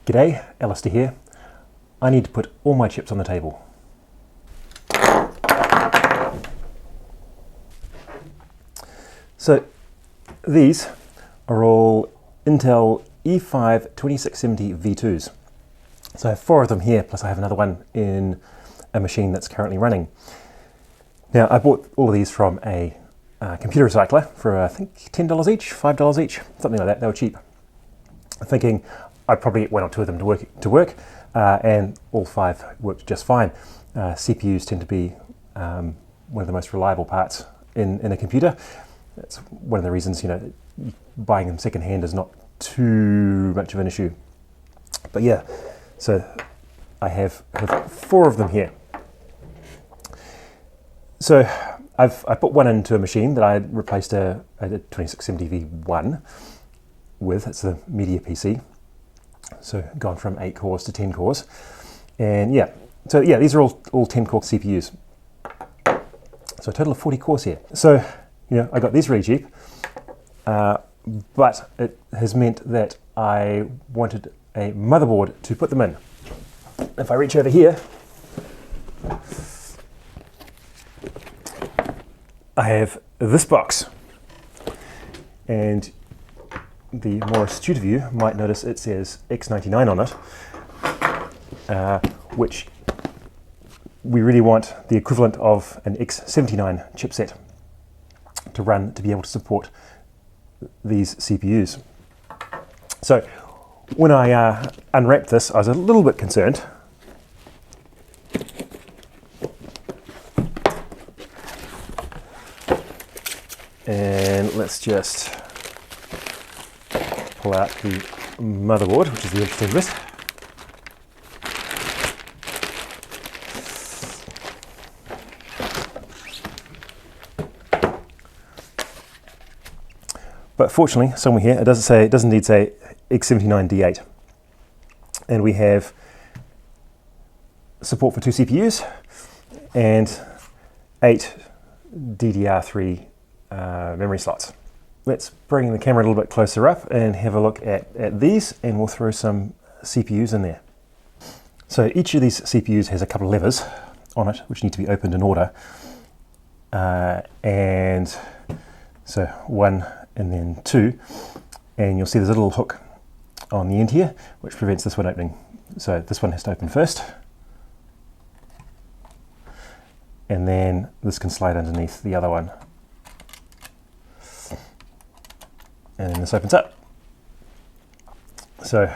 G'day, Alistair here. I need to put all my chips on the table. So these are all Intel E5-2670 V2s. So I have 4 of them here, plus I have another one in a machine that's currently running. Now I bought all of these from a computer recycler for I think $10 each, $5 each, something like that. They were cheap. I'm thinking I'd probably get 1 or 2 of them to work, and all 5 worked just fine. CPUs tend to be one of the most reliable parts in a computer. That's one of the reasons, buying them secondhand is not too much of an issue. But yeah, so I have 4 of them here. So I put one into a machine that I replaced a 2670 V1 with. It's the media PC. So gone from 8 cores to 10 cores. And yeah, so yeah, these are all 10 core CPUs. So a total of 40 cores here. So, I got these really cheap, but it has meant that I wanted a motherboard to put them in. If I reach over here, I have this box, and the more astute of you might notice it says X99 on it, which we really want the equivalent of an X79 chipset to be able to support these CPUs. So when I unwrapped this, I was a little bit concerned. And let's just pull out the motherboard, which is the interesting bit. But fortunately, somewhere here, it does indeed say X79D8. And we have support for 2 CPUs and 8 DDR3 memory slots. Let's bring the camera a little bit closer up and have a look at these, and we'll throw some CPUs in there. So each of these CPUs has a couple of levers on it, which need to be opened in order. And so 1 and then 2, and you'll see there's a little hook on the end here, which prevents this one opening. So this one has to open first, and then this can slide underneath the other one. And then this opens up. So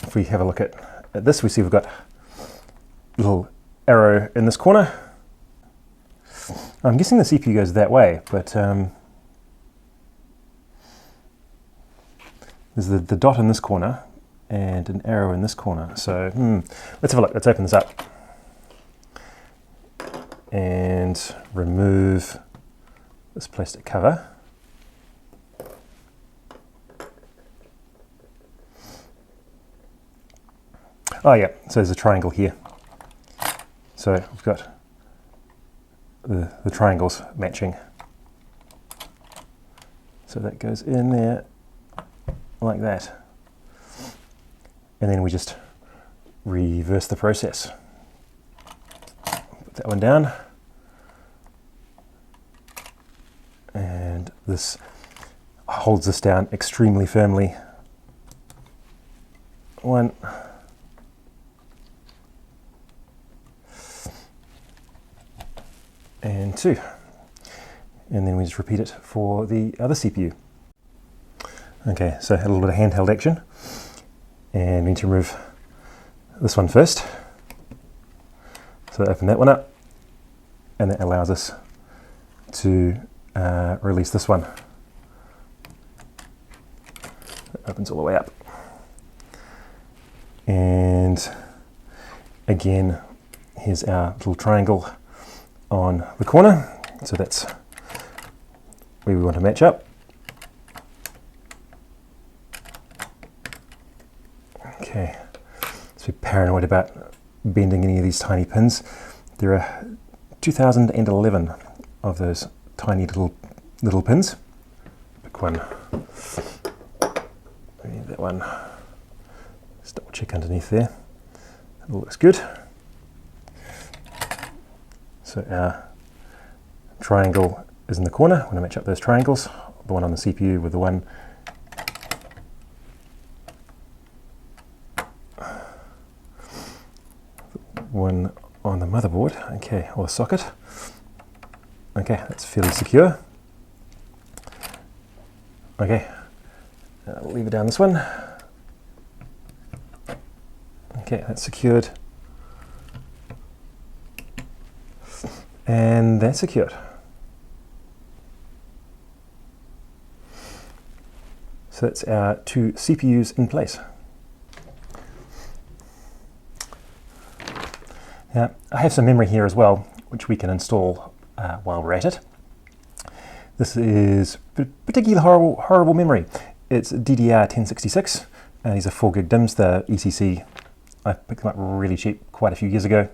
if we have a look at this, we see we've got a little arrow in this corner. I'm guessing the CPU goes that way, but there's the dot in this corner and an arrow in this corner. So let's have a look. Let's open this up and remove this plastic cover. Oh yeah, so there's a triangle here. So we've got the triangles matching. So that goes in there like that. And then we just reverse the process. Put that one down. And this holds this down extremely firmly. 1. And 2. And then we just repeat it for the other CPU. Okay, so a little bit of handheld action. And we need to remove this one first. So open that one up, and that allows us to release this one. It opens all the way up. And again, here's our little triangle on the corner. So that's where we want to match up. Okay, let's be paranoid about bending any of these tiny pins. There are 2011 of those tiny little pins. Pick one. We need that one. Just double check underneath there. It all looks good. So our triangle is in the corner. I'm going to match up those triangles, the one on the CPU with the one on the motherboard, okay, or the socket. Okay, that's fairly secure. Okay, we'll leave it down this one. Okay, that's secured. And that's secured. So that's our two CPUs in place. Now, I have some memory here as well, which we can install while we're at it. This is particularly horrible memory. It's DDR1066, and these are 4 gig DIMMs, the ECC. I picked them up really cheap quite a few years ago,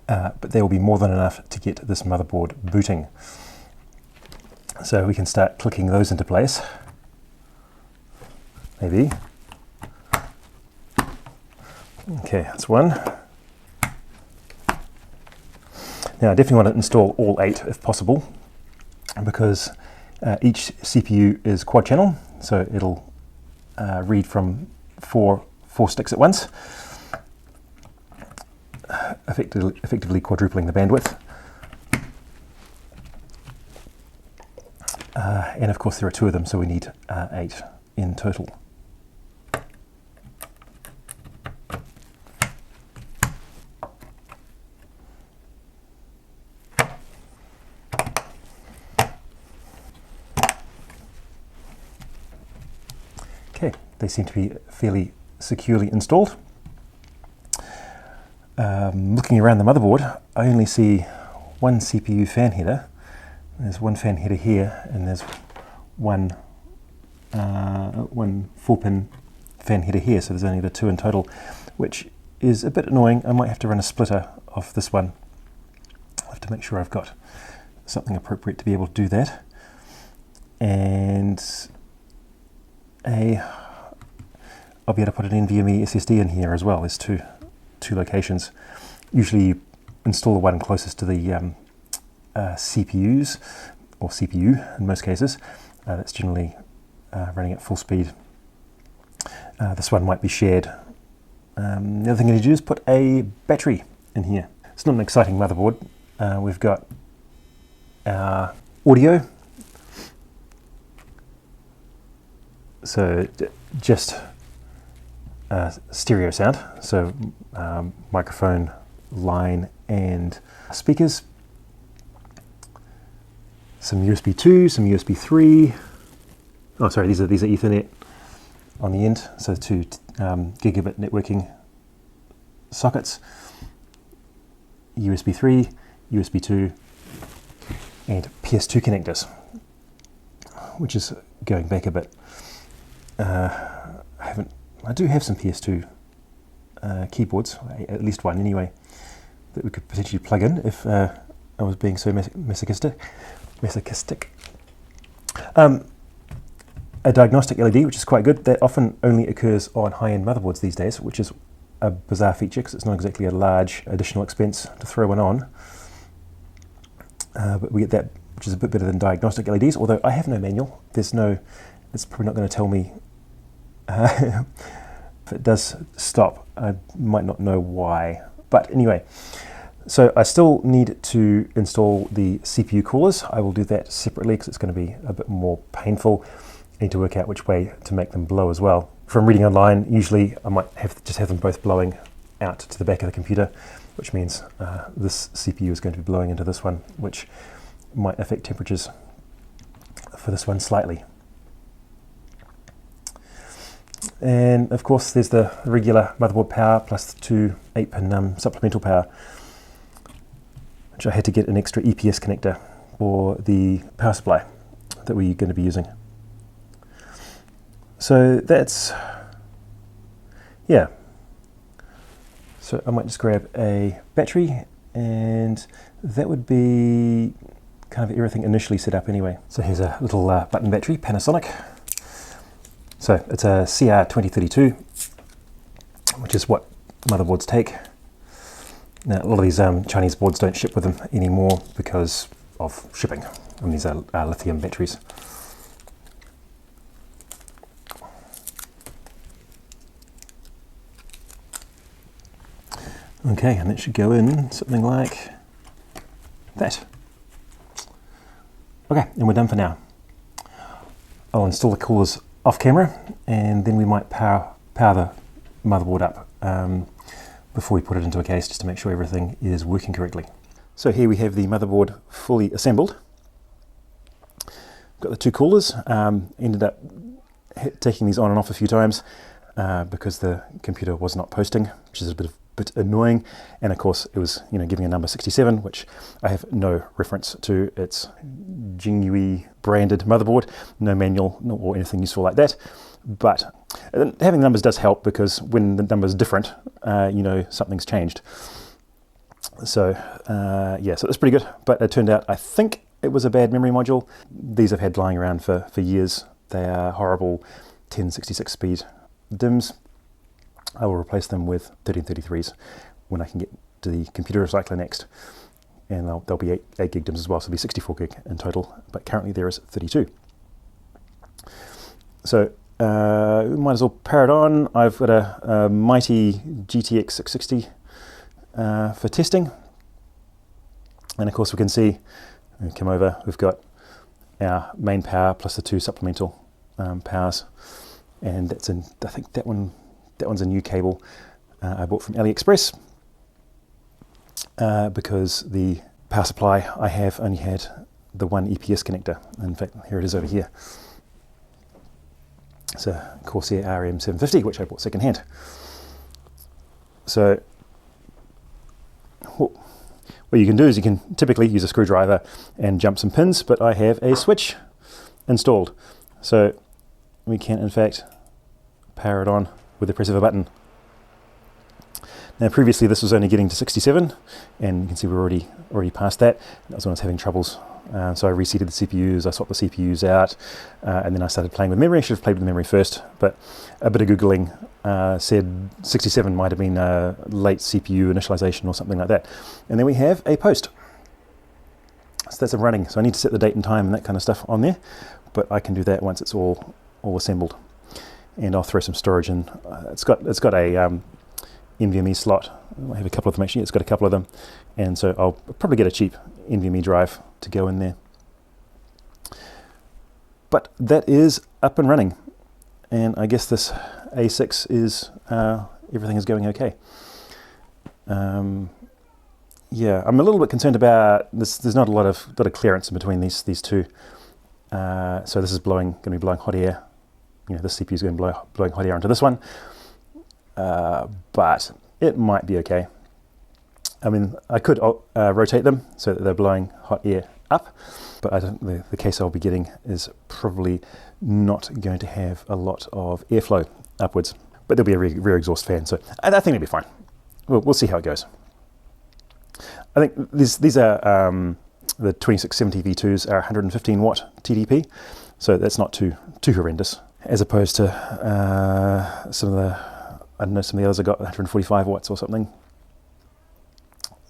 but they will be more than enough to get this motherboard booting. So we can start clicking those into place. Maybe. Okay, that's one. Now I definitely want to install all 8 if possible, because each CPU is quad channel, so it'll read from four sticks at once, effectively quadrupling the bandwidth. And of course there are 2 of them, so we need 8 in total. Okay, they seem to be fairly securely installed. Looking around the motherboard, I only see one CPU fan header. There's one fan header here, and there's one 4-pin fan header here, so there's only the 2 in total, which is a bit annoying. I might have to run a splitter off this one. I'll have to make sure I've got something appropriate to be able to do that. And I'll be able to put an NVMe SSD in here as well. There's two locations. Usually you install the one closest to the CPUs, or CPU in most cases. That's generally running at full speed. This one might be shared. The other thing I need to do is put a battery in here. It's not an exciting motherboard. We've got our audio. So just stereo sound, so microphone, line, and speakers. Some USB 2, some USB 3. Oh, sorry, these are Ethernet on the end. So 2 gigabit networking sockets. USB 3, USB 2, and PS2 connectors, which is going back a bit. I do have some PS2 keyboards, at least one anyway, that we could potentially plug in if I was being so masochistic. A diagnostic LED, which is quite good. That often only occurs on high-end motherboards these days, which is a bizarre feature because it's not exactly a large additional expense to throw one on. But we get that, which is a bit better than diagnostic LEDs, although I have no manual. It's probably not going to tell me if it does stop. I might not know why. But anyway, so I still need to install the CPU coolers. I will do that separately because it's going to be a bit more painful. I need to work out which way to make them blow as well. From reading online, usually I might just have them both blowing out to the back of the computer, which means this CPU is going to be blowing into this one, which might affect temperatures for this one slightly. And of course there's the regular motherboard power plus the 2 8-pin supplemental power, which I had to get an extra EPS connector for the power supply that we're going to be using. So that's, yeah. So I might just grab a battery, and that would be kind of everything initially set up anyway. So here's a little button battery, Panasonic. So it's a CR2032, which is what motherboards take. Now, a lot of these Chinese boards don't ship with them anymore because of shipping, and these are lithium batteries. Okay, and that should go in something like that. Okay, and we're done for now. I'll install the coolers off camera, and then we might power the motherboard up before we put it into a case, just to make sure everything is working correctly. So here we have the motherboard fully assembled. Got the two coolers. Ended up taking these on and off a few times because the computer was not posting, which is a bit annoying. And of course it was, giving a number 67, which I have no reference to. It's JGINYUE branded motherboard, no manual or anything useful like that. But having the numbers does help, because when the number's different, something's changed. So yeah, so that's pretty good. But it turned out, I think it was a bad memory module. These I've had lying around for years. They are horrible 1066 speed DIMMs. I will replace them with 1333s when I can get to the computer recycler next. And there'll be 8 gig DIMMs as well, so it'll be 64 gig in total. But currently there is 32. So we might as well power it on. I've got a mighty GTX 660 for testing. And of course we can see, come over, we've got our main power plus the 2 supplemental powers. And that's in, I think that one's a new cable I bought from AliExpress because the power supply I have only had the one EPS connector. In fact, here it is over here. It's a Corsair RM750, which I bought secondhand. So what you can do is you can typically use a screwdriver and jump some pins, but I have a switch installed. So we can in fact power it on with the press of a button. Now previously this was only getting to 67, and you can see we're already past that. That was when I was having troubles. So I reseated the CPUs, I swapped the CPUs out, and then I started playing with memory. I should have played with memory first, but a bit of Googling said 67 might have been a late CPU initialization or something like that. And then we have a post. So that's running. So I need to set the date and time and that kind of stuff on there, but I can do that once it's all assembled. And I'll throw some storage in. It's got a NVMe slot. I have a couple of them actually. It's got a couple of them, and so I'll probably get a cheap NVMe drive to go in there. But that is up and running, and I guess this A6 is everything is going okay. Yeah, I'm a little bit concerned about this. There's not a lot of clearance in between these two. So this is going to be blowing hot air. This CPU is going to be blowing hot air onto this one, but it might be okay. I mean, I could rotate them so that they're blowing hot air up, but I don't. The case I'll be getting is probably not going to have a lot of airflow upwards, but there'll be a rear exhaust fan, so I think it'll be fine. We'll see how it goes. I think these are the 2670 V2s are 115 watt TDP, so that's not too horrendous, as opposed to some of the others have got 145 watts or something.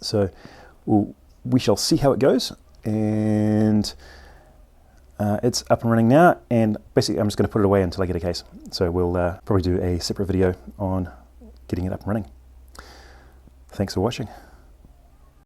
So we shall see how it goes, and it's up and running now, and basically I'm just going to put it away until I get a case. So we'll probably do a separate video on getting it up and running. Thanks for watching.